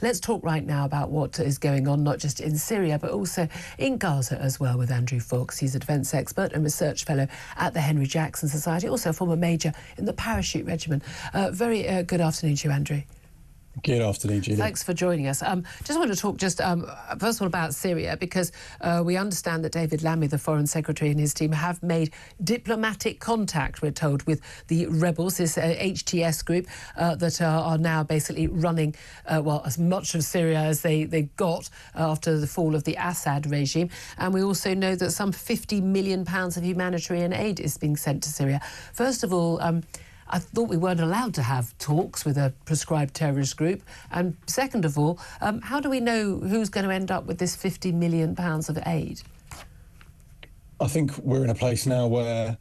let's talk right now about what is going on, not just in Syria, but also in Gaza as well, with Andrew Fox. He's a defence expert and research fellow at the Henry Jackson Society, also a former major in the Parachute Regiment. Very good afternoon to you, Andrew. Good afternoon, Julie. Thanks for joining us. Just want to talk first of all about Syria, because we understand that David Lammy, the Foreign Secretary, and his team have made diplomatic contact, we're told, with the rebels, this HTS group that are now basically running, as much of Syria as they got after the fall of the Assad regime. And we also know that some £50 million of humanitarian aid is being sent to Syria. First of all, I thought we weren't allowed to have talks with a proscribed terrorist group. And second of all, how do we know who's going to end up with this £50 million of aid? I think we're in a place now where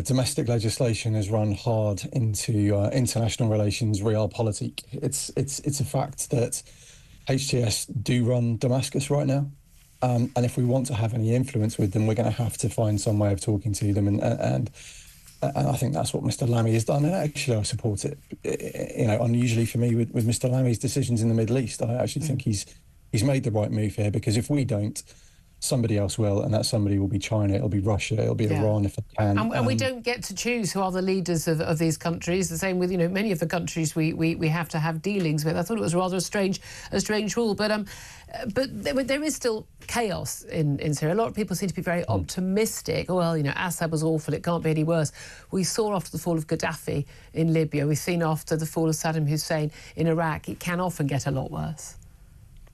domestic legislation has run hard into international relations realpolitik. It's a fact that HTS do run Damascus right now. And if we want to have any influence with them, we're going to have to find some way of talking to them. And I think that's what Mr. Lammy has done, and actually I support it. Unusually for me with Mr. Lammy's decisions in the Middle East, I actually think he's made the right move here, because if we don't, somebody else will, and that somebody will be China, it'll be Russia, it'll be Iran if they can. And we don't get to choose who are the leaders of these countries. The same with many of the countries we have to have dealings with. I thought it was rather a strange rule, but there is still chaos in Syria. A lot of people seem to be very optimistic. Well, Assad was awful, it can't be any worse. We saw after the fall of Gaddafi in Libya, we've seen after the fall of Saddam Hussein in Iraq, it can often get a lot worse.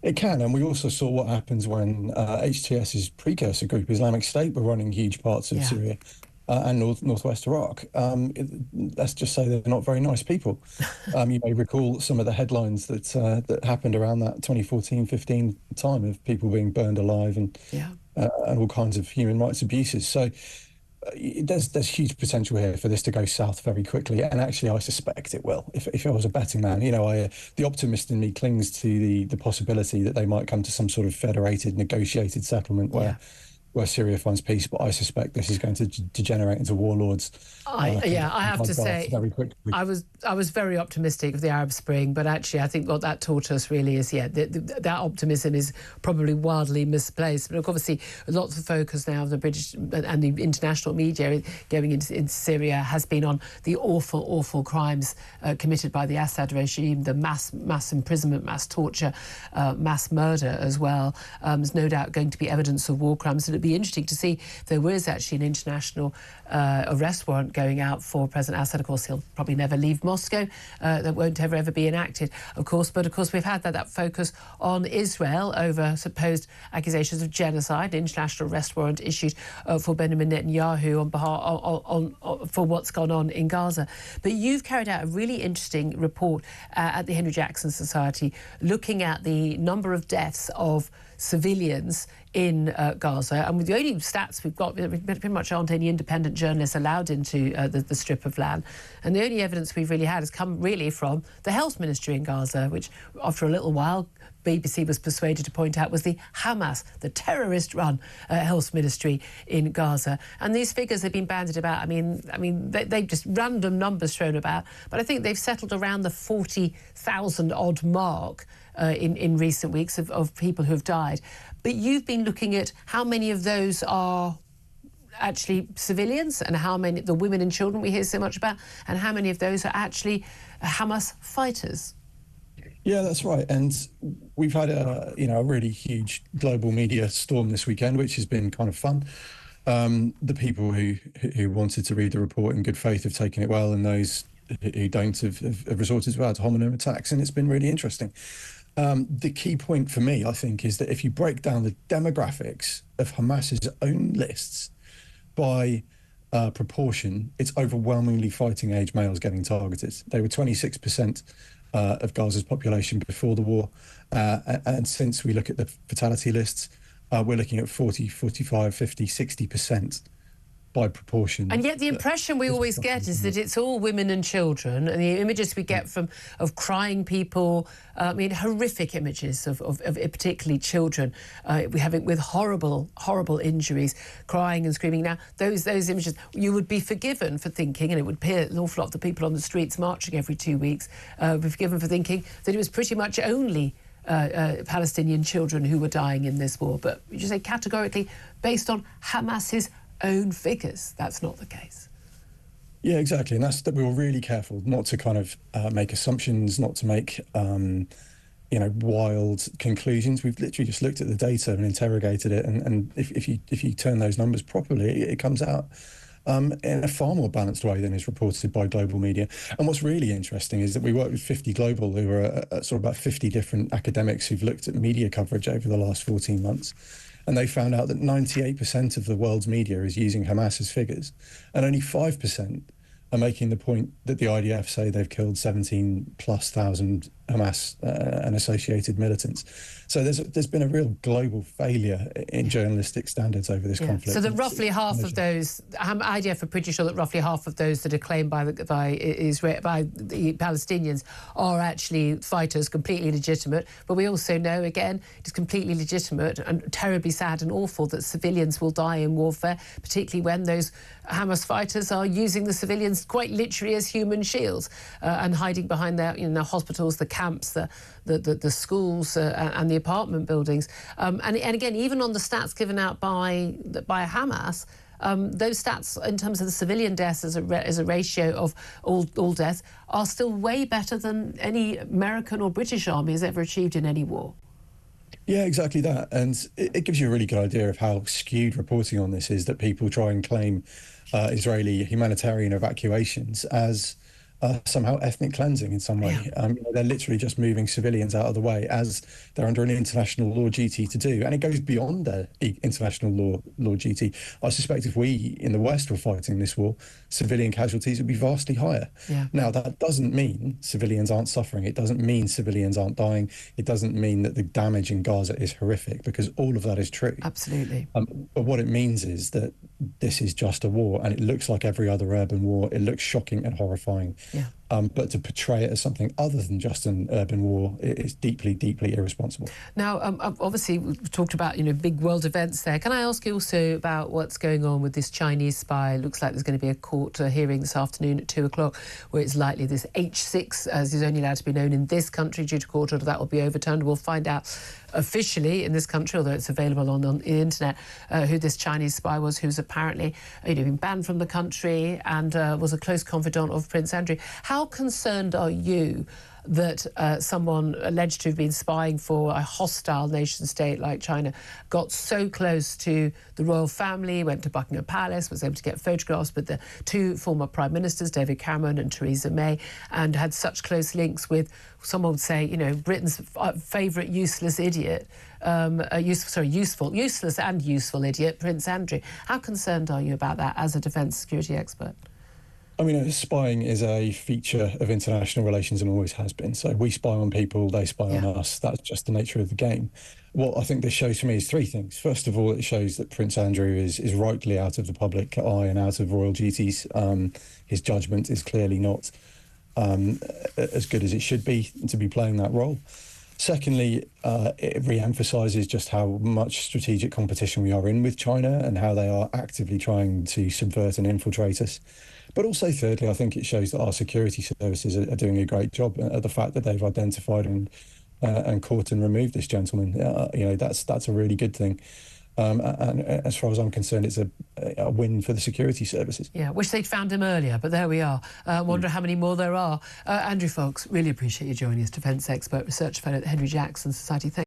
It can, and we also saw what happens when HTS's precursor group, Islamic State, were running huge parts of Syria and northwest Iraq. Let's just say they're not very nice people. You may recall some of the headlines that happened around that 2014-15 time of people being burned alive and all kinds of human rights abuses. So there's huge potential here for this to go south very quickly, and actually I suspect it will. If I was a betting man, the optimist in me clings to the possibility that they might come to some sort of federated, negotiated settlement where Syria finds peace, but I suspect this is going to degenerate into warlords. I have to say, very quickly. I was very optimistic of the Arab Spring, but actually I think what that taught us really is, that optimism is probably wildly misplaced. But obviously, lots of focus now of the British and the international media going into Syria has been on the awful crimes committed by the Assad regime, the mass imprisonment, mass torture, mass murder as well. There's no doubt going to be evidence of war crimes. It'd be interesting to see if there was actually an international arrest warrant going out for President Assad. Of course, he'll probably never leave Moscow. That won't ever be enacted, of course. But of course, we've had that focus on Israel over supposed accusations of genocide. An international arrest warrant issued for Benjamin Netanyahu on behalf for what's gone on in Gaza. But you've carried out a really interesting report at the Henry Jackson Society, looking at the number of deaths of civilians in Gaza, and with the only stats we've got, pretty much aren't any independent journalists allowed into the strip of land, and the only evidence we've really had has come really from the health ministry in Gaza, which after a little while BBC was persuaded to point out was the Hamas, the terrorist-run health ministry in Gaza. And these figures have been bandied about. I mean, they've just random numbers thrown about, but I think they've settled around the 40,000 odd mark in recent weeks of people who have died. But you've been looking at how many of those are actually civilians, and how many, the women and children we hear so much about, and how many of those are actually Hamas fighters. Yeah, that's right. And we've had a really huge global media storm this weekend, which has been kind of fun. The people who wanted to read the report in good faith have taken it well, and those who don't have resorted to ad hominem attacks, and it's been really interesting. The key point for me, I think, is that if you break down the demographics of Hamas's own lists by proportion, it's overwhelmingly fighting-age males getting targeted. They were 26% of Gaza's population before the war, and since we look at the fatality lists, we're looking at 40, 45, 50, 60% by proportion. And yet the impression we always get is that it's all women and children, and the images we get of crying people, I mean, horrific images of particularly children with horrible injuries, crying and screaming. Now, those images, you would be forgiven for thinking, and it would appear an awful lot of the people on the streets marching every 2 weeks would be forgiven for thinking that it was pretty much only Palestinian children who were dying in this war. But would you say categorically, based on Hamas's own figures, that's not the case? Yeah, exactly. And that's that we were really careful not to kind of make assumptions, not to make, wild conclusions. We've literally just looked at the data and interrogated it. And if you turn those numbers properly, it comes out in a far more balanced way than is reported by global media. And what's really interesting is that we worked with 50 Global, who are sort of about 50 different academics who've looked at media coverage over the last 14 months. And they found out that 98% of the world's media is using Hamas's figures, and only 5% are making the point that the IDF say they've killed 17,000+ Hamas and associated militants. So there's been a real global failure in journalistic standards over this conflict. So that roughly half of those, IDF are pretty sure that roughly half of those that are claimed by the Palestinians are actually fighters, completely legitimate. But we also know, again, it's completely legitimate and terribly sad and awful that civilians will die in warfare, particularly when those Hamas fighters are using the civilians quite literally as human shields and hiding behind their hospitals, the camps, the schools and the apartment buildings. And again, even on the stats given out by Hamas, those stats in terms of the civilian deaths as a ratio of all deaths are still way better than any American or British army has ever achieved in any war. Yeah, exactly that. And it gives you a really good idea of how skewed reporting on this is, that people try and claim Israeli humanitarian evacuations as somehow ethnic cleansing in some way. Yeah. They're literally just moving civilians out of the way as they're under an international law duty to do. And it goes beyond their international law duty. I suspect if we in the West were fighting this war, civilian casualties would be vastly higher. Yeah. Now, that doesn't mean civilians aren't suffering. It doesn't mean civilians aren't dying. It doesn't mean that the damage in Gaza is horrific, because all of that is true. Absolutely. But what it means is that this is just a war, and it looks like every other urban war. It looks shocking and horrifying. Yeah. But to portray it as something other than just an urban war is deeply, deeply irresponsible. Now, obviously, we've talked about, big world events there. Can I ask you also about what's going on with this Chinese spy? It looks like there's going to be a court hearing this afternoon at 2 o'clock, where it's likely this H6, as is only allowed to be known in this country due to court order, that will be overturned. We'll find out officially in this country, although it's available on the internet, who this Chinese spy was, who's apparently been banned from the country and was a close confidant of Prince Andrew. How concerned are you that someone alleged to have been spying for a hostile nation state like China got so close to the royal family, went to Buckingham Palace, was able to get photographs with the two former prime ministers, David Cameron and Theresa May, and had such close links with, someone would say, Britain's favourite useless idiot, useless and useful idiot, Prince Andrew. How concerned are you about that as a defence security expert? I mean, spying is a feature of international relations and always has been. So we spy on people, they spy on us. That's just the nature of the game. What I think this shows for me is three things. First of all, it shows that Prince Andrew is rightly out of the public eye and out of royal duties. His judgment is clearly not as good as it should be to be playing that role. Secondly, it re-emphasises just how much strategic competition we are in with China and how they are actively trying to subvert and infiltrate us. But also, thirdly, I think it shows that our security services are doing a great job. The fact that they've identified and caught and removed this gentleman, that's a really good thing. And as far as I'm concerned, it's a win for the security services. Yeah, wish they'd found him earlier, but there we are. Wonder how many more there are. Andrew Foulkes, really appreciate you joining us, defence expert, research fellow at the Henry Jackson Society. Thank